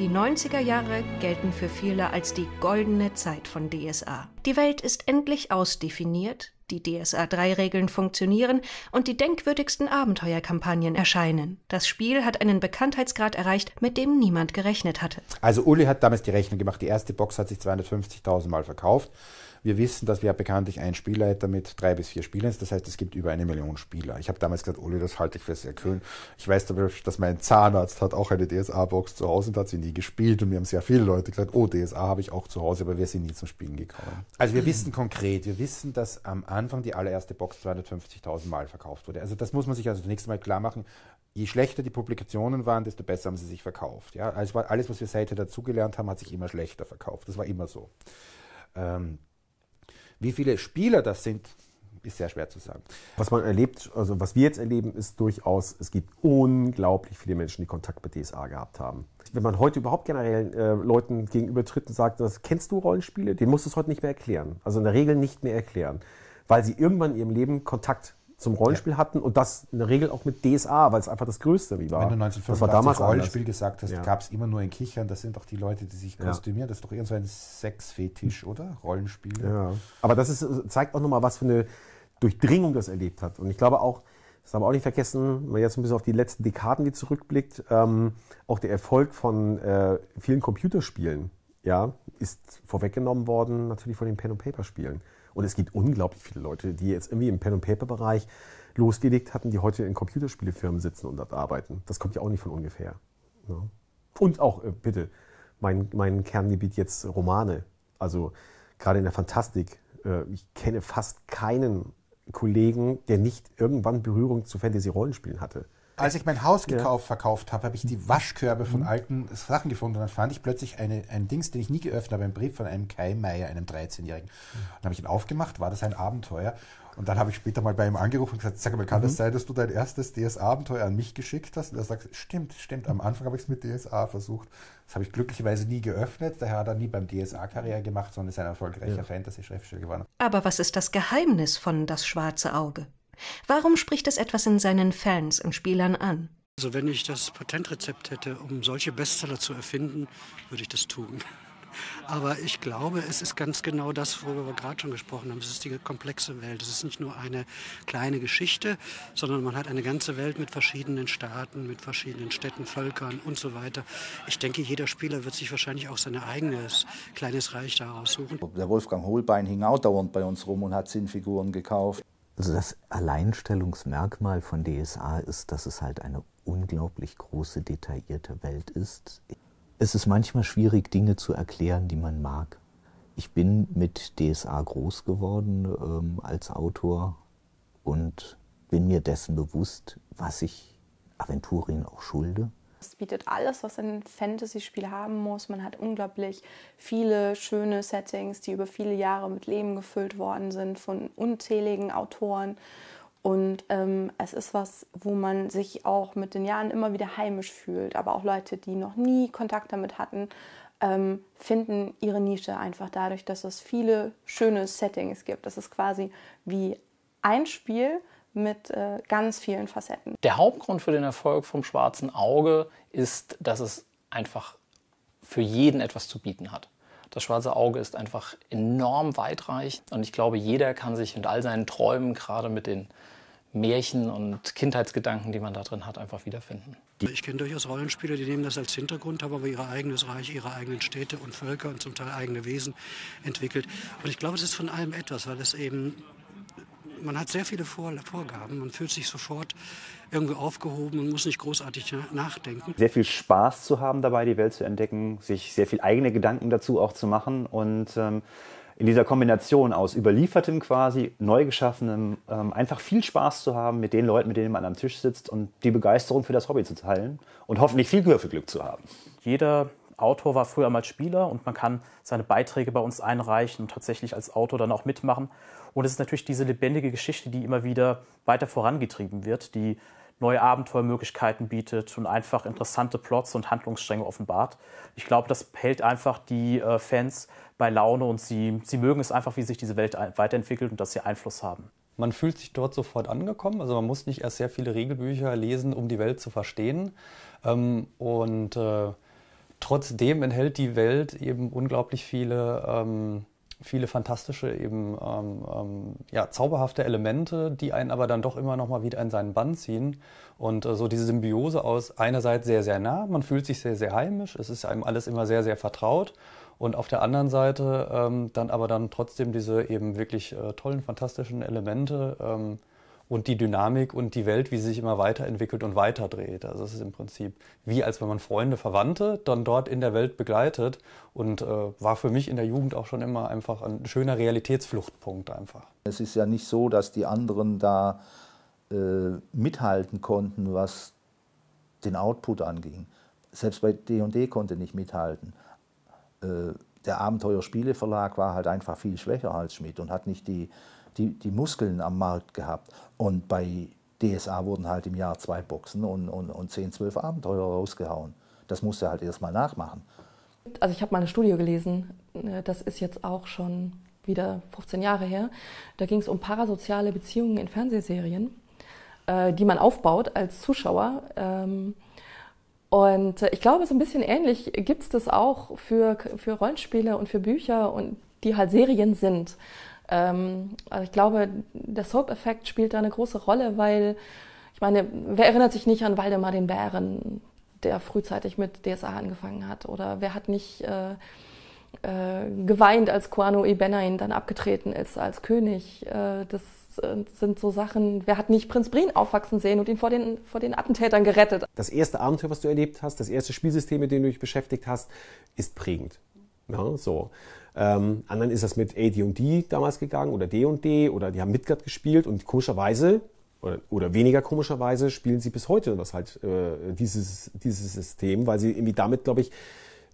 Die 90er Jahre gelten für viele als die goldene Zeit von DSA. Die Welt ist endlich ausdefiniert, die DSA-3-Regeln funktionieren und die denkwürdigsten Abenteuerkampagnen erscheinen. Das Spiel hat einen Bekanntheitsgrad erreicht, mit dem niemand gerechnet hatte. Also Uli hat damals die Rechnung gemacht, die erste Box hat sich 250.000 Mal verkauft. Wir wissen, dass wir bekanntlich ein Spielleiter mit 3 bis 4 Spielern ist. Das heißt, es gibt über 1 Million Spieler. Ich habe damals gesagt, Uli, das halte ich für sehr kühn. Ich weiß aber, dass mein Zahnarzt hat auch eine DSA-Box zu Hause und hat sie nie gespielt. Und mir haben sehr viele Leute gesagt, oh, DSA habe ich auch zu Hause, aber wir sind nie zum Spielen gekommen. Also wir wissen konkret, wir wissen, dass am Anfang die allererste Box 250.000 Mal verkauft wurde. Also das muss man sich also zunächst mal klar machen. Je schlechter die Publikationen waren, desto besser haben sie sich verkauft. Ja? Also alles, was wir seither dazugelernt haben, hat sich immer schlechter verkauft. Das war immer so. Wie viele Spieler das sind, ist sehr schwer zu sagen. Was man erlebt, also was wir jetzt erleben, ist durchaus, es gibt unglaublich viele Menschen, die Kontakt mit DSA gehabt haben. Wenn man heute überhaupt generell Leuten gegenübertritt und sagt, kennst du Rollenspiele, den musst du es heute nicht mehr erklären. Also in der Regel nicht mehr erklären. Weil sie irgendwann in ihrem Leben Kontakt zum Rollenspiel hatten und das in der Regel auch mit DSA, weil es einfach das Größte war. Wenn du 1985 Rollenspiel gesagt hast, gab es immer nur ein Kichern, das sind doch die Leute, die sich kostümieren, das ist doch eher so ein Sexfetisch, oder? Rollenspiele. Ja, aber das zeigt auch nochmal, was für eine Durchdringung das erlebt hat. Und ich glaube auch, das haben wir auch nicht vergessen, wenn man jetzt ein bisschen auf die letzten Dekaden, die zurückblickt, auch der Erfolg von vielen Computerspielen, ist vorweggenommen worden, natürlich von den Pen-and-Paper-Spielen. Und es gibt unglaublich viele Leute, die jetzt irgendwie im Pen-and-Paper-Bereich losgelegt hatten, die heute in Computerspielefirmen sitzen und dort arbeiten. Das kommt ja auch nicht von ungefähr. Ja. Und auch, bitte, mein Kerngebiet jetzt Romane. Also gerade in der Fantastik. Ich kenne fast keinen Kollegen, der nicht irgendwann Berührung zu Fantasy-Rollenspielen hatte. Als ich mein Haus verkauft habe, habe ich die Waschkörbe von alten Sachen gefunden. Und dann fand ich plötzlich ein Dings, den ich nie geöffnet habe, einen Brief von einem Kai Meier, einem 13-Jährigen. Dann habe ich ihn aufgemacht, war das ein Abenteuer. Und dann habe ich später mal bei ihm angerufen und gesagt, sag mal, kann das sein, dass du dein erstes DSA-Abenteuer an mich geschickt hast? Und er sagt, stimmt. Am Anfang habe ich es mit DSA versucht. Das habe ich glücklicherweise nie geöffnet. Daher hat er nie beim DSA Karriere gemacht, sondern ist ein erfolgreicher Fantasy-Schriftsteller geworden. Aber was ist das Geheimnis von Das Schwarze Auge? Warum spricht es etwas in seinen Fans und Spielern an? Also wenn ich das Patentrezept hätte, um solche Bestseller zu erfinden, würde ich das tun. Aber ich glaube, es ist ganz genau das, worüber wir gerade schon gesprochen haben. Es ist die komplexe Welt. Es ist nicht nur eine kleine Geschichte, sondern man hat eine ganze Welt mit verschiedenen Staaten, mit verschiedenen Städten, Völkern und so weiter. Ich denke, jeder Spieler wird sich wahrscheinlich auch sein eigenes kleines Reich daraus suchen. Der Wolfgang Holbein hing auch dauernd bei uns rum und hat Zinnfiguren gekauft. Also das Alleinstellungsmerkmal von DSA ist, dass es halt eine unglaublich große, detaillierte Welt ist. Es ist manchmal schwierig, Dinge zu erklären, die man mag. Ich bin mit DSA groß geworden als Autor und bin mir dessen bewusst, was ich Aventurien auch schulde. Es bietet alles, was ein Fantasy-Spiel haben muss. Man hat unglaublich viele schöne Settings, die über viele Jahre mit Leben gefüllt worden sind von unzähligen Autoren. Und es ist was, wo man sich auch mit den Jahren immer wieder heimisch fühlt. Aber auch Leute, die noch nie Kontakt damit hatten, finden ihre Nische einfach dadurch, dass es viele schöne Settings gibt. Das ist quasi wie ein Spiel mit ganz vielen Facetten. Der Hauptgrund für den Erfolg vom Schwarzen Auge ist, dass es einfach für jeden etwas zu bieten hat. Das Schwarze Auge ist einfach enorm weitreichend und ich glaube, jeder kann sich mit all seinen Träumen, gerade mit den Märchen und Kindheitsgedanken, die man da drin hat, einfach wiederfinden. Ich kenne durchaus Rollenspieler, die nehmen das als Hintergrund, haben aber ihr eigenes Reich, ihre eigenen Städte und Völker und zum Teil eigene Wesen entwickelt. Und ich glaube, es ist von allem etwas, weil es eben, man hat sehr viele Vorgaben, man fühlt sich sofort irgendwie aufgehoben und muss nicht großartig nachdenken. Sehr viel Spaß zu haben dabei, die Welt zu entdecken, sich sehr viel eigene Gedanken dazu auch zu machen und in dieser Kombination aus Überliefertem quasi, neu geschaffenem, einfach viel Spaß zu haben mit den Leuten, mit denen man am Tisch sitzt und die Begeisterung für das Hobby zu teilen und hoffentlich viel Würfelglück zu haben. Jeder Autor war früher mal Spieler und man kann seine Beiträge bei uns einreichen und tatsächlich als Autor dann auch mitmachen. Und es ist natürlich diese lebendige Geschichte, die immer wieder weiter vorangetrieben wird, die neue Abenteuermöglichkeiten bietet und einfach interessante Plots und Handlungsstränge offenbart. Ich glaube, das hält einfach die Fans bei Laune und sie mögen es einfach, wie sich diese Welt weiterentwickelt und dass sie Einfluss haben. Man fühlt sich dort sofort angekommen, also man muss nicht erst sehr viele Regelbücher lesen, um die Welt zu verstehen. trotzdem enthält die Welt eben unglaublich viele fantastische, eben zauberhafte Elemente, die einen aber dann doch immer noch mal wieder in seinen Bann ziehen. Und so diese Symbiose aus einerseits sehr, sehr nah, man fühlt sich sehr, sehr heimisch, es ist einem alles immer sehr, sehr vertraut. Und auf der anderen Seite dann trotzdem diese eben wirklich tollen, fantastischen Elemente und die Dynamik und die Welt, wie sie sich immer weiterentwickelt und weiterdreht. Also es ist im Prinzip wie, als wenn man Freunde, Verwandte dann dort in der Welt begleitet und war für mich in der Jugend auch schon immer einfach ein schöner Realitätsfluchtpunkt einfach. Es ist ja nicht so, dass die anderen da mithalten konnten, was den Output anging. Selbst bei D&D konnte nicht mithalten. Der Abenteuer-Spiele-Verlag war halt einfach viel schwächer als Schmidt und hat nicht die Muskeln am Markt gehabt. Und bei DSA wurden halt im Jahr 2 Boxen und 10, 12 Abenteuer rausgehauen. Das musste halt erstmal nachmachen. Also ich habe mal eine Studie gelesen, das ist jetzt auch schon wieder 15 Jahre her. Da ging es um parasoziale Beziehungen in Fernsehserien, die man aufbaut als Zuschauer. Und ich glaube, so ein bisschen ähnlich gibt es das auch für Rollenspiele und für Bücher, und die halt Serien sind. Also ich glaube, der Soap-Effekt spielt da eine große Rolle, weil, ich meine, wer erinnert sich nicht an Waldemar den Bären, der frühzeitig mit DSA angefangen hat? Oder wer hat nicht geweint, als Kuano Ibenain dann abgetreten ist als König? Das sind so Sachen, wer hat nicht Prinz Brien aufwachsen sehen und ihn vor den Attentätern gerettet? Das erste Abenteuer, was du erlebt hast, das erste Spielsystem, mit dem du dich beschäftigt hast, ist prägend. Ja, so. Anderen ist das mit AD&D damals gegangen oder D&D oder die haben Midgard gespielt und komischerweise oder weniger komischerweise spielen sie bis heute dieses System, weil sie irgendwie damit, glaube ich,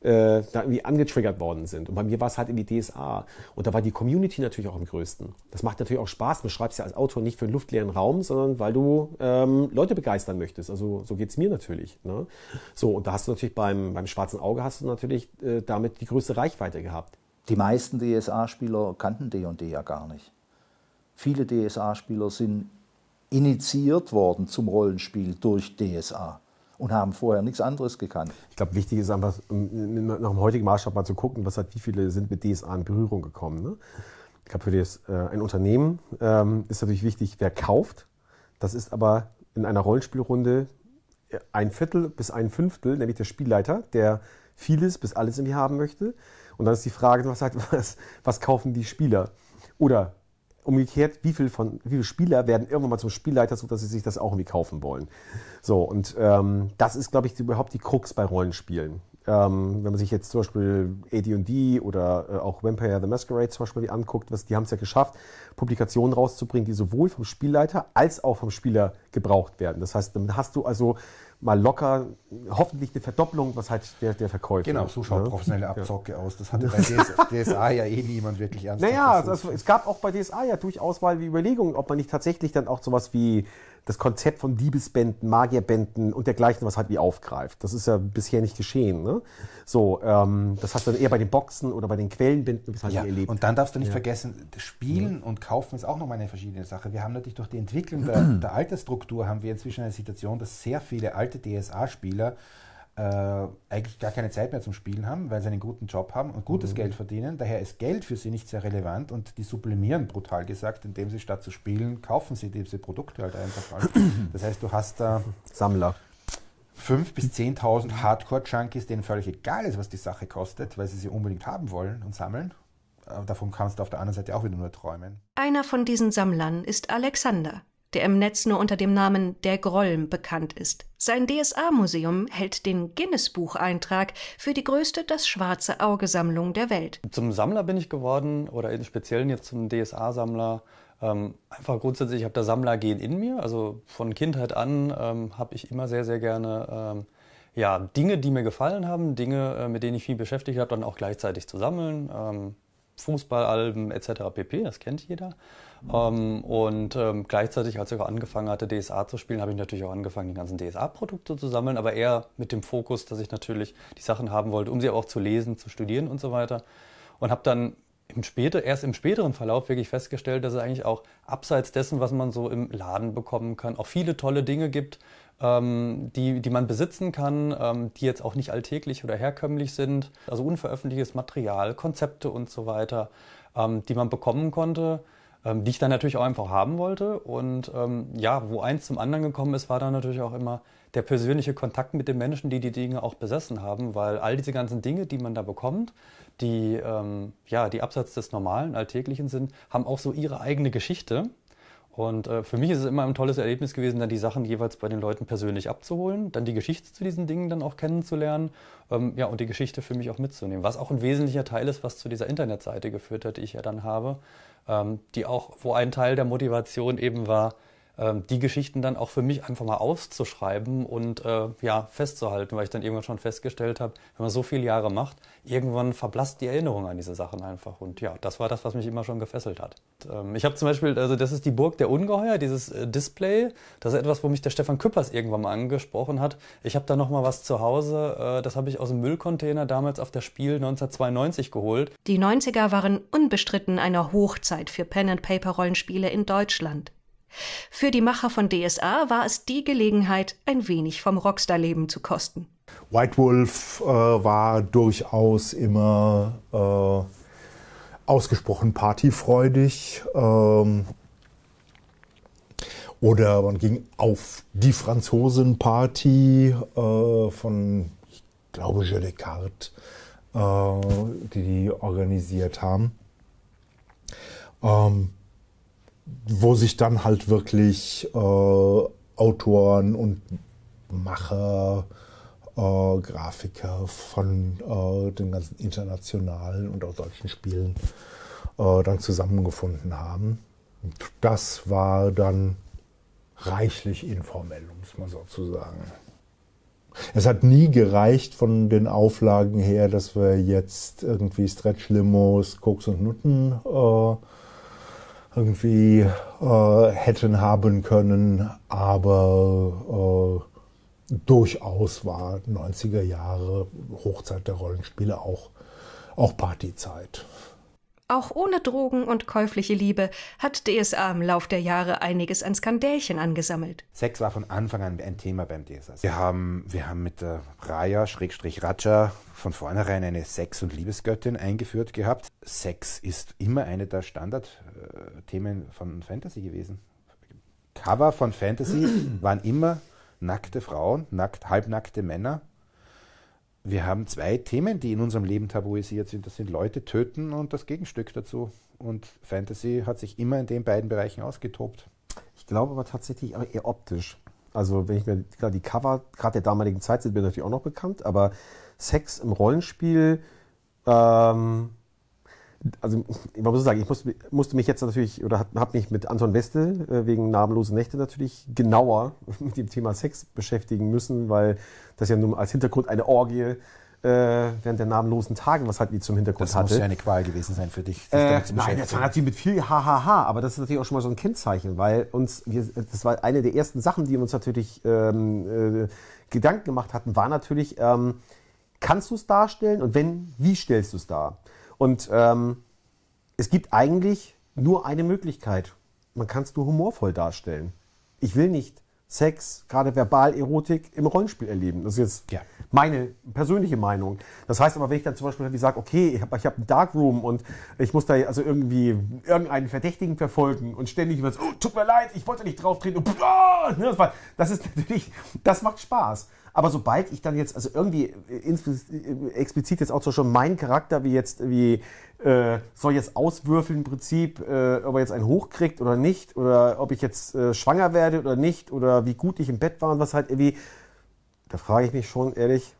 da irgendwie angetriggert worden sind. Und bei mir war es halt irgendwie DSA. Und da war die Community natürlich auch am größten. Das macht natürlich auch Spaß. Du schreibst ja als Autor nicht für einen luftleeren Raum, sondern weil du Leute begeistern möchtest. Also so geht es mir natürlich. Ne? So, und da hast du natürlich beim Schwarzen Auge hast du natürlich damit die größte Reichweite gehabt. Die meisten DSA-Spieler kannten D&D ja gar nicht. Viele DSA-Spieler sind initiiert worden zum Rollenspiel durch DSA und haben vorher nichts anderes gekannt. Ich glaube, wichtig ist einfach, nach dem heutigen Maßstab mal zu gucken, wie viele sind mit DSA in Berührung gekommen. Ne? Ich glaube, für ein Unternehmen ist natürlich wichtig, wer kauft. Das ist aber in einer Rollenspielrunde 1/4 bis 1/5, nämlich der Spielleiter, der vieles bis alles irgendwie haben möchte. Und dann ist die Frage, was kaufen die Spieler? Oder umgekehrt, wie viele Spieler werden irgendwann mal zum Spielleiter, sodass sie sich das auch irgendwie kaufen wollen? So, und das ist, glaube ich, überhaupt die Krux bei Rollenspielen. Wenn man sich jetzt zum Beispiel AD&D oder auch Vampire the Masquerade zum Beispiel anguckt, die haben es ja geschafft, Publikationen rauszubringen, die sowohl vom Spielleiter als auch vom Spieler gebraucht werden. Das heißt, dann hast du also mal locker hoffentlich eine Verdopplung, was halt der Verkäufer. Genau, so schaut professionelle Abzocke aus. Das hatte bei DSA ja niemand wirklich ernst. Naja, es gab auch bei DSA ja durchaus mal die Überlegung, ob man nicht tatsächlich dann auch sowas wie das Konzept von Diebesbänden, Magierbänden und dergleichen was halt wie aufgreift. Das ist ja bisher nicht geschehen. Ne? So, das hast du dann eher bei den Boxen oder bei den Quellenbänden halt erlebt. Und dann darfst du nicht vergessen, Spielen und Kaufen ist auch nochmal eine verschiedene Sache. Wir haben natürlich durch die Entwicklung der Altersstruktur haben wir inzwischen eine Situation, dass sehr viele alte DSA-Spieler eigentlich gar keine Zeit mehr zum Spielen haben, weil sie einen guten Job haben und gutes Geld verdienen. Daher ist Geld für sie nicht sehr relevant und die sublimieren, brutal gesagt, indem sie statt zu spielen, kaufen sie diese Produkte halt einfach mal. Das heißt, du hast da Sammler. 5.000 bis 10.000 Hardcore-Junkies, denen völlig egal ist, was die Sache kostet, weil sie unbedingt haben wollen und sammeln. Davon kannst du auf der anderen Seite auch wieder nur träumen. Einer von diesen Sammlern ist Alexander, der im Netz nur unter dem Namen Der Groll bekannt ist. Sein DSA-Museum hält den Guinness-Bucheintrag für die größte Das Schwarze Auge-Sammlung der Welt. Zum Sammler bin ich geworden, oder im Speziellen jetzt zum DSA-Sammler, einfach grundsätzlich, ich habe das Sammlergehen in mir. Also von Kindheit an habe ich immer sehr, sehr gerne Dinge, die mir gefallen haben, Dinge, mit denen ich viel beschäftigt habe, dann auch gleichzeitig zu sammeln. Fußballalben etc. pp., das kennt jeder. Gleichzeitig, als ich auch angefangen hatte, DSA zu spielen, habe ich natürlich auch angefangen, die ganzen DSA-Produkte zu sammeln, aber eher mit dem Fokus, dass ich natürlich die Sachen haben wollte, um sie auch zu lesen, zu studieren und so weiter. Und habe dann erst im späteren Verlauf wirklich festgestellt, dass es eigentlich auch abseits dessen, was man so im Laden bekommen kann, auch viele tolle Dinge gibt, die man besitzen kann, die jetzt auch nicht alltäglich oder herkömmlich sind. Also unveröffentlichtes Material, Konzepte und so weiter, die man bekommen konnte, die ich dann natürlich auch einfach haben wollte. Und ja, wo eins zum anderen gekommen ist, war dann natürlich auch immer der persönliche Kontakt mit den Menschen, die die Dinge auch besessen haben, weil all diese ganzen Dinge, die man da bekommt, die abseits des normalen, alltäglichen sind, haben auch so ihre eigene Geschichte. Und für mich ist es immer ein tolles Erlebnis gewesen, dann die Sachen jeweils bei den Leuten persönlich abzuholen, dann die Geschichte zu diesen Dingen dann auch kennenzulernen, und die Geschichte für mich auch mitzunehmen. Was auch ein wesentlicher Teil ist, was zu dieser Internetseite geführt hat, die ich ja dann habe, wo ein Teil der Motivation eben war, die Geschichten dann auch für mich einfach mal auszuschreiben und festzuhalten, weil ich dann irgendwann schon festgestellt habe, wenn man so viele Jahre macht, irgendwann verblasst die Erinnerung an diese Sachen einfach. Und ja, das war das, was mich immer schon gefesselt hat. Ich habe zum Beispiel, also das ist die Burg der Ungeheuer, dieses Display. Das ist etwas, wo mich der Stefan Küppers irgendwann mal angesprochen hat. Ich habe da noch mal was zu Hause, das habe ich aus dem Müllcontainer damals auf der Spiel 1992 geholt. Die 90er waren unbestritten eine Hochzeit für Pen-and-Paper-Rollenspiele in Deutschland. Für die Macher von DSA war es die Gelegenheit, ein wenig vom Rockstar-Leben zu kosten. White Wolf war durchaus immer ausgesprochen partyfreudig. Oder man ging auf die Franzosen-Party von, ich glaube, Jeu de Cartes, die organisiert haben. Wo sich dann halt wirklich Autoren und Macher, Grafiker von den ganzen internationalen und auch deutschen Spielen dann zusammengefunden haben. Und das war dann reichlich informell, um es mal so zu sagen. Es hat nie gereicht von den Auflagen her, dass wir jetzt irgendwie Stretch-Limos, Koks und Nutten irgendwie hätten haben können, aber durchaus war 90er Jahre Hochzeit der Rollenspiele auch Partyzeit. Auch ohne Drogen und käufliche Liebe hat DSA im Lauf der Jahre einiges an Skandälchen angesammelt. Sex war von Anfang an ein Thema beim DSA. Wir haben mit der Raya/Raja von vornherein eine Sex- und Liebesgöttin eingeführt gehabt. Sex ist immer eine der Standardthemen von Fantasy gewesen. Cover von Fantasy waren immer nackte Frauen, halbnackte Männer. Wir haben 2 Themen, die in unserem Leben tabuisiert sind. Das sind Leute töten und das Gegenstück dazu. Und Fantasy hat sich immer in den beiden Bereichen ausgetobt. Ich glaube aber tatsächlich eher optisch. Also wenn ich mir die Cover, gerade der damaligen Zeit, sind mir natürlich auch noch bekannt, aber Sex im Rollenspiel, also ich muss sagen, ich musste mich jetzt natürlich, oder habe mich mit Anton Westel wegen Namenlose Nächte natürlich genauer mit dem Thema Sex beschäftigen müssen, weil das ja nun als Hintergrund eine Orgie während der namenlosen Tage, was halt nie zum Hintergrund hatte. Das muss ja eine Qual gewesen sein für dich. Nein, das war natürlich mit viel Hahaha, aber das ist natürlich auch schon mal so ein Kennzeichen, weil das war eine der ersten Sachen, die wir uns natürlich Gedanken gemacht hatten, war natürlich, kannst du es darstellen und wenn, wie stellst du es dar? Und es gibt eigentlich nur eine Möglichkeit. Man kann es nur humorvoll darstellen. Ich will nicht Sex, gerade Verbal-Erotik im Rollenspiel erleben. Das ist jetzt meine persönliche Meinung. Das heißt aber, wenn ich dann zum Beispiel sage, okay, ich hab einen Darkroom und ich muss da also irgendwie irgendeinen Verdächtigen verfolgen und ständig über so, oh, tut mir leid, ich wollte nicht drauf treten. Das ist natürlich, das macht Spaß. Aber sobald ich dann jetzt, also irgendwie explizit jetzt auch so schon meinen Charakter soll jetzt auswürfeln im Prinzip, ob er jetzt einen hochkriegt oder nicht, oder ob ich jetzt schwanger werde oder nicht, oder wie gut ich im Bett war und was halt irgendwie, da frage ich mich schon ehrlich,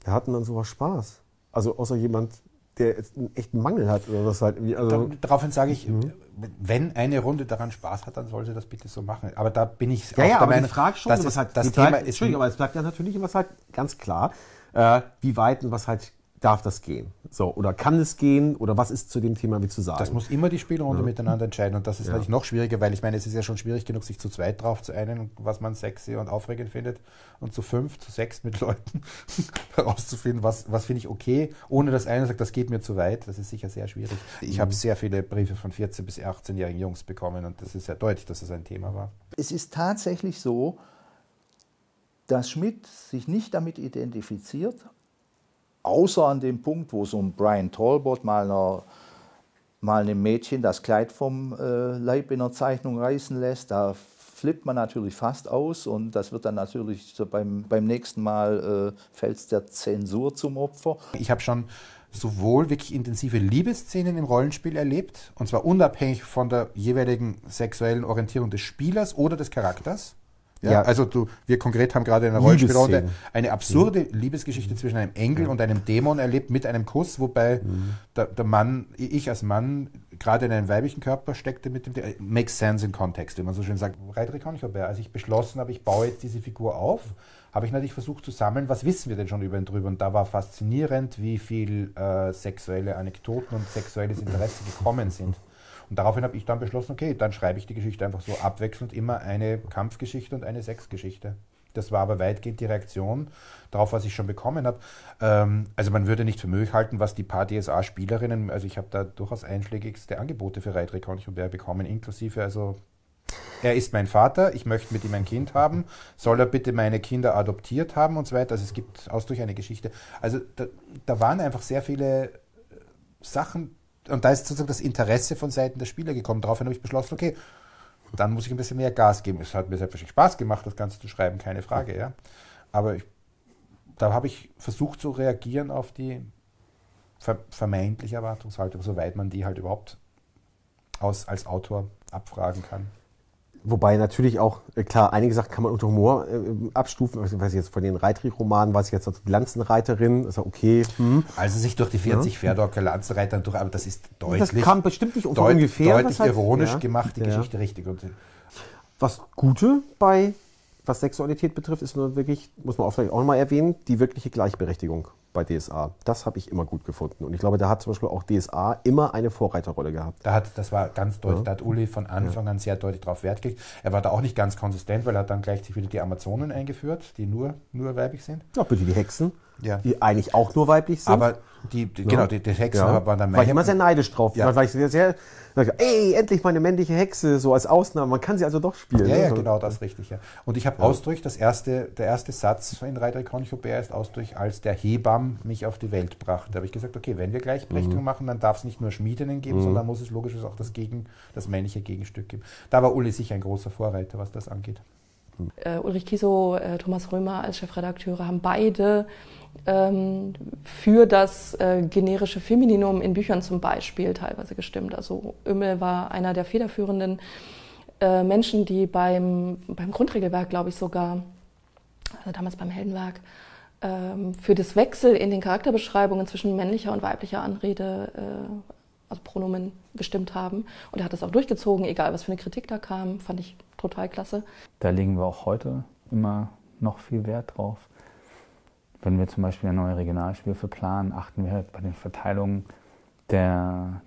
wer hat denn dann sowas Spaß? Also außer jemand, der jetzt einen echten Mangel hat oder was halt irgendwie. Also daraufhin sage ich, wenn eine Runde daran Spaß hat, dann soll sie das bitte so machen. Aber da bin ich auch der Meinung, das Thema ist. Entschuldigung, aber es bleibt ja natürlich was halt ganz klar, wie weit und was halt darf das gehen? So, oder kann es gehen? Oder was ist zu dem Thema wie zu sagen? Das muss immer die Spielrunde miteinander entscheiden. Und das ist natürlich noch schwieriger, weil ich meine, es ist ja schon schwierig genug, sich zu zweit drauf zu einigen, was man sexy und aufregend findet. Und zu 5, zu 6 mit Leuten herauszufinden, was finde ich okay, ohne dass einer sagt, das geht mir zu weit. Das ist sicher sehr schwierig. Ich habe sehr viele Briefe von 14- bis 18-jährigen Jungs bekommen und das ist sehr deutlich, dass es ein Thema war. Es ist tatsächlich so, dass Schmidt sich nicht damit identifiziert, außer an dem Punkt, wo so ein Brian Talbot mal einem Mädchen das Kleid vom Leib in einer Zeichnung reißen lässt. Da flippt man natürlich fast aus und das wird dann natürlich so beim nächsten Mal fällt es der Zensur zum Opfer. Ich habe schon sowohl wirklich intensive Liebesszenen im Rollenspiel erlebt, und zwar unabhängig von der jeweiligen sexuellen Orientierung des Spielers oder des Charakters. Ja, also wir konkret haben gerade in einer Rollenspielrunde eine absurde Liebesgeschichte zwischen einem Engel und einem Dämon erlebt mit einem Kuss, wobei der Mann, ich als Mann, gerade in einem weiblichen Körper steckte mit dem, makes sense in Kontext, wie man so schön sagt. Reiter Conchobert, als ich beschlossen habe, ich baue jetzt diese Figur auf, habe ich natürlich versucht zu sammeln, was wissen wir denn schon über ihn drüber, und da war faszinierend, wie viel sexuelle Anekdoten und sexuelles Interesse gekommen sind. Und daraufhin habe ich dann beschlossen, okay, dann schreibe ich die Geschichte einfach so abwechselnd, immer eine Kampfgeschichte und eine Sexgeschichte. Das war aber weitgehend die Reaktion darauf, was ich schon bekommen habe. Also man würde nicht für möglich halten, was die paar DSA-Spielerinnen, also ich habe da durchaus einschlägigste Angebote für Reiter Conchobert bekommen, inklusive, also er ist mein Vater, ich möchte mit ihm ein Kind haben, soll er bitte meine Kinder adoptiert haben und so weiter. Also es gibt ausdrücklich eine Geschichte. Also da waren einfach sehr viele Sachen. Und da ist sozusagen das Interesse von Seiten der Spieler gekommen. Daraufhin habe ich beschlossen, okay, dann muss ich ein bisschen mehr Gas geben. Es hat mir selbstverständlich Spaß gemacht, das Ganze zu schreiben, keine Frage. Ja. Aber da habe ich versucht zu reagieren auf die vermeintliche Erwartungshaltung, soweit man die halt überhaupt als Autor abfragen kann. Wobei natürlich auch, klar, einige Sachen kann man unter Humor abstufen. Also, weiß ich jetzt von den Reitri-Romanen, weiß ich jetzt die Lanzenreiterin, ist ja okay. Also sich durch die 40 Ferdorker Lanzenreitern durch, aber das ist deutlich. Das kam bestimmt nicht ungefähr. Deutlich ironisch gemacht, die Geschichte richtig. Und was Gute was Sexualität betrifft, ist nur wirklich, muss man auch vielleicht auch nochmal erwähnen, die wirkliche Gleichberechtigung bei DSA. Das habe ich immer gut gefunden. Und ich glaube, da hat zum Beispiel auch DSA immer eine Vorreiterrolle gehabt. Das war ganz deutlich, da hat Uli von Anfang an sehr deutlich darauf Wert gelegt. Er war da auch nicht ganz konsistent, weil er hat dann gleichzeitig wieder die Amazonen eingeführt, die nur weiblich sind. Ja, bitte die Hexen, die eigentlich auch nur weiblich sind. Aber die Hexen waren dann war ich immer sehr neidisch drauf. Ja. War ich sehr endlich meine männliche Hexe, so als Ausnahme. Man kann sie also doch spielen. Ja, genau, das ist richtig. Ja. Und ich habe ausdrücklich, der erste Satz in Reiter Conchobert ist ausdrücklich, als der Hebam mich auf die Welt brachte. Da habe ich gesagt, okay, wenn wir Gleichberechtigung machen, dann darf es nicht nur Schmiedinnen geben, sondern muss es logischerweise auch das männliche Gegenstück geben. Da war Uli sicher ein großer Vorreiter, was das angeht. Ulrich Kiesow, Thomas Römer als Chefredakteure haben beide für das generische Femininum in Büchern zum Beispiel teilweise gestimmt. Also Oemmel war einer der federführenden Menschen, die beim Grundregelwerk, glaube ich sogar, also damals beim Heldenwerk, für das Wechsel in den Charakterbeschreibungen zwischen männlicher und weiblicher Anrede, also Pronomen, gestimmt haben. Und er hat das auch durchgezogen, egal was für eine Kritik da kam, fand ich total klasse. Da legen wir auch heute immer noch viel Wert drauf. Wenn wir zum Beispiel ein neues Regionalspiel planen, achten wir halt bei den Verteilungen der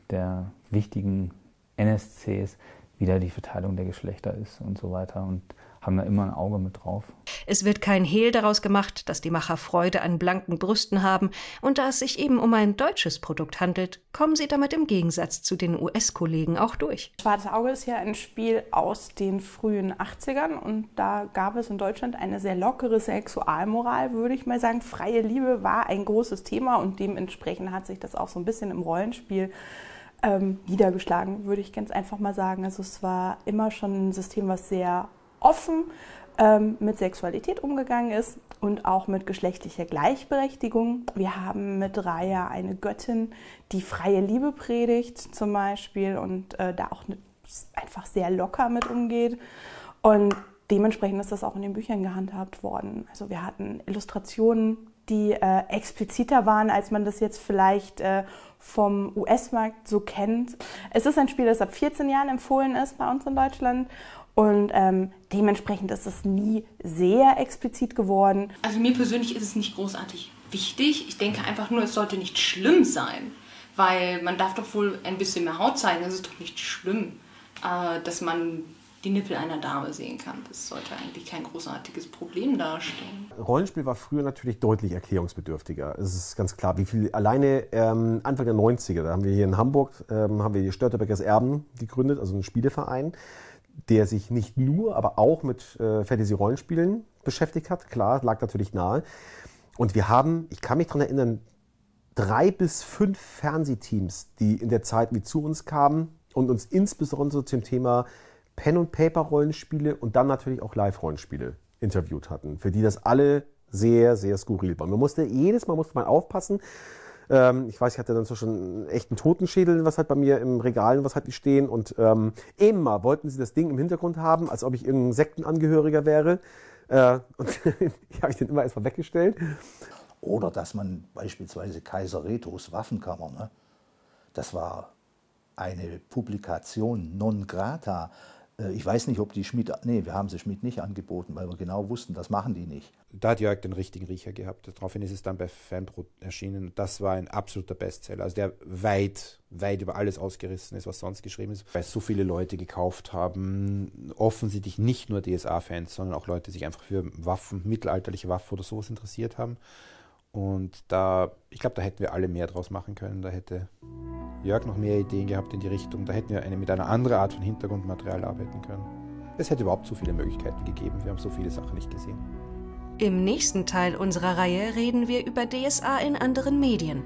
wichtigen NSCs, wie da die Verteilung der Geschlechter ist und so weiter, und haben da immer ein Auge mit drauf. Es wird kein Hehl daraus gemacht, dass die Macher Freude an blanken Brüsten haben, und da es sich eben um ein deutsches Produkt handelt, kommen sie damit im Gegensatz zu den US-Kollegen auch durch. Schwarzes Auge ist ja ein Spiel aus den frühen 80ern und da gab es in Deutschland eine sehr lockere Sexualmoral, würde ich mal sagen. Freie Liebe war ein großes Thema und dementsprechend hat sich das auch so ein bisschen im Rollenspiel niedergeschlagen, würde ich ganz einfach mal sagen. Also es war immer schon ein System, was sehr offen mit Sexualität umgegangen ist und auch mit geschlechtlicher Gleichberechtigung. Wir haben mit Raya eine Göttin, die freie Liebe predigt zum Beispiel und da auch einfach sehr locker mit umgeht. Und dementsprechend ist das auch in den Büchern gehandhabt worden. Also wir hatten Illustrationen, die expliziter waren, als man das jetzt vielleicht vom US-Markt so kennt. Es ist ein Spiel, das ab 14 Jahren empfohlen ist bei uns in Deutschland. Und dementsprechend ist es nie sehr explizit geworden. Also mir persönlich ist es nicht großartig wichtig. Ich denke einfach nur, es sollte nicht schlimm sein. Weil man darf doch wohl ein bisschen mehr Haut zeigen. Es ist doch nicht schlimm, dass man die Nippel einer Dame sehen kann. Das sollte eigentlich kein großartiges Problem darstellen. Rollenspiel war früher natürlich deutlich erklärungsbedürftiger. Es ist ganz klar, wie viel alleine Anfang der 90er, da haben wir hier in Hamburg, haben wir die Störtebeckers Erben gegründet, also einen Spieleverein. der sich nicht nur, aber auch mit Fantasy-Rollenspielen beschäftigt hat. Klar, lag natürlich nahe. Und wir haben, ich kann mich daran erinnern, 3 bis 5 Fernsehteams, die in der Zeit mit zu uns kamen und uns insbesondere zum Thema Pen-and-Paper-Rollenspiele und dann natürlich auch Live-Rollenspiele interviewt hatten, für die das alle sehr, sehr skurril war. Jedes Mal musste man aufpassen. Ich weiß, ich hatte dann so schon einen echten Totenschädel, was halt bei mir im Regal, was halt die stehen. Und immer wollten sie das Ding im Hintergrund haben, als ob ich irgendein Sektenangehöriger wäre. Und die habe ich dann immer erstmal weggestellt. Oder dass man beispielsweise Kaiser Retos Waffenkammer, ne? Das war eine Publikation non grata. Ich weiß nicht, ob die Schmidt, nee, wir haben sie Schmidt nicht angeboten, weil wir genau wussten, das machen die nicht. Da hat Jörg den richtigen Riecher gehabt. Daraufhin ist es dann bei Fanbrot erschienen. Das war ein absoluter Bestseller, also der weit, weit über alles ausgerissen ist, was sonst geschrieben ist. Weil so viele Leute gekauft haben, offensichtlich nicht nur DSA-Fans, sondern auch Leute, die sich einfach für Waffen, mittelalterliche Waffen oder sowas interessiert haben. Und ich glaube, da hätten wir alle mehr draus machen können. Da hätte Jörg noch mehr Ideen gehabt in die Richtung. Da hätten wir mit einer anderen Art von Hintergrundmaterial arbeiten können. Es hätte überhaupt so viele Möglichkeiten gegeben. Wir haben so viele Sachen nicht gesehen. Im nächsten Teil unserer Reihe reden wir über DSA in anderen Medien,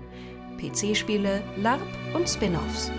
PC-Spiele, LARP und Spin-offs.